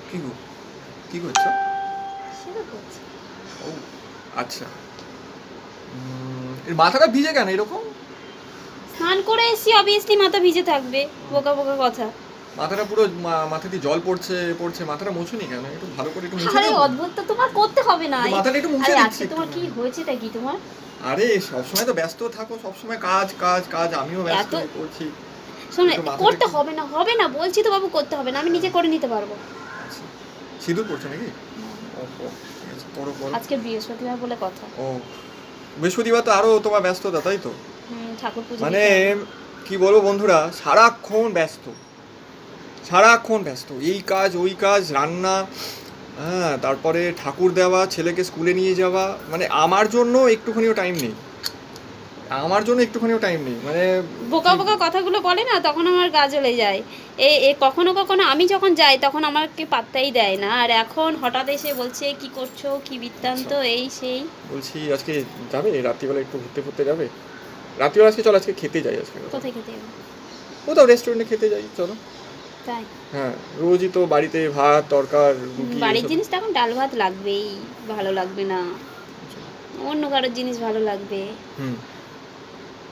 কি গো, কি করছো? সেটা করছি। ও আচ্ছা, এর মাথাটা ভিজে কেন এরকম? স্নান করে এসছি, অবভিয়াসলি মাথা ভিজে থাকবে, বোকা বোকা কথা। মাথাটা পুরো মাথা দিয়ে জল পড়ছে পড়ছে, মাথাটা মুছুনি কেন? একটু ভালো করে একটু মুছে আরে দাও। অদ্ভুত তো, তোমার করতে হবে না। মাথাটা একটু মুছে আরে দিচ্ছি আজকে একটু। তোমার কি হয়েছেটা কি তোমার? আরে সবসময় তো ব্যস্ত থাকো, সবসময় কাজ কাজ কাজ, আমিও ব্যস্ত এত হয়ে পড়ছি। শোনো, একটু মাথাটা করতে একটু হবে না বলছি তো বাবু, করতে হবে না, আমি নিজে করে নিতে পারবো। আচ্ছা, সিঁদুর পড়ছো নাকি? ওহো, ঠিক আছে, পড়ো পড়ো। আজকে বৃহস্পতিবার বলে কথা। ও, বৃহস্পতিবার তো আরো তোমার ব্যস্ততা, তাই তো? ঠাকুর পুজো মানে দিতে হবে। কি বলবো বন্ধুরা, সারাক্ষণ ব্যস্ত, সারাক্ষণ ব্যস্ত, এই কাজ ওই কাজ, রান্না, হ্যাঁ, তারপরে ঠাকুর দেওয়া, ছেলেকে স্কুলে নিয়ে যাওয়া, মানে আমার জন্য একটুখানিও টাইম নেই, আমার জন্য একটুখানিও টাইম নেই, মানে বোকা বোকা কথাগুলো বলে না, তখন আমার গা জ্বলে যায়। এ কখনো কখনো আমি যখন যাই তখন আমাকে পাত্তাই দেয় না, আর এখন হঠাৎ এসে বলছে কি করছো, কি বৃত্তান্ত, এই সেই। বলছি আজকে যাবে রাত্রিবেলা একটু ঘুরতে ফুরতে যাবে? রাত্রিবেলা আজকে চলো, আজকে খেতে যাই, আজকে কোথায় খেতে যাবো? কোথাও রেস্টুরেন্টে খেতে যাই চলো। তাই? হ্যাঁ, রোজই তো বাড়িতে ভাত তরকার রুটি বাড়ির এসব। জিনিস তো এখন ডাল ভাত লাগবেই, ভালো লাগবে না? অন্য কারোর জিনিস ভালো লাগবে? হুম,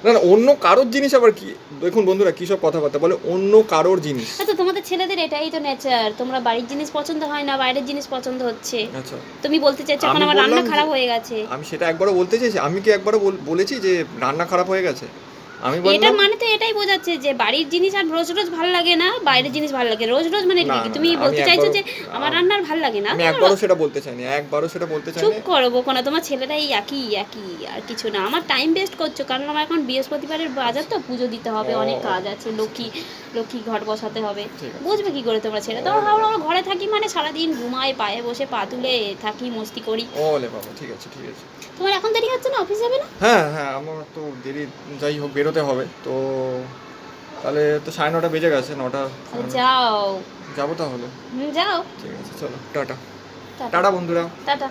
না না, অন্য কারোর জিনিস আবার কি? দেখুন বন্ধুরা, কী সব কথাবার্তা বলে, অন্য কারোর জিনিস। আচ্ছা, তোমাদের ছেলেদের এটাই তো নেচার, তোমরা বাড়ির জিনিস পছন্দ হয় না, বাইরের জিনিস পছন্দ হচ্ছে। আচ্ছা, তুমি বলতে চাইছো এখন আমি আমার রান্না বললাম খারাপ যে হয়ে গেছে? আমি সেটা একবারও বলতে চাইছি? আমি কি একবারও বলেছি যে রান্না খারাপ হয়ে গেছে? আমি এটা বললাম মানে তো এটাই বোঝাচ্ছে যে বাড়ির জিনিস আর রোজ রোজ ভালো লাগে না, বাইরের জিনিস ভালো লাগে রোজ রোজ, মানে এটা না কি না তুমি না, আমি বলতে চাইছো একবারও যে আমার রান্নার ভালো লাগে না? আমি একবারও সেটা বলতে চাইনি, একবারও সেটা বলতে চুপ চাইনি। করো বোকা না, তোমার ছেলেরাই একই একই, আর কিছু না। আমার টাইম ওয়েস্ট করছো, কারণ আমার এখন বৃহস্পতিবারের বাজার তো, পুজো দিতে হবে, অনেক ও, কাজ আছে, লক্ষ্মী লক্ষ্মী ঘট বসাতে হবে। ঠিক আছে। বুঝবে কি করে তোমরা ছেলে? তোমরা ভাবো আমরা ঘরে থাকি মানে সারাদিন ঘুমাই, পায়ে বসে পা তুলে থাকি, মস্তি করি। ওলে বাবা, ঠিক আছে ঠিক আছে। তোমার এখন দেরি হচ্ছে না, অফিস যাবে না? হ্যাঁ হ্যাঁ, আমার তো দেরি, যাই হোক বেরোতে হবে তো। তাহলে তো 9:30 বেজে গেছে, 9টা। যাও। যাবো তাহলে। যাও। ঠিক আছে, চলো টাটা। টাটা। টাটা বন্ধুরা। টাটা।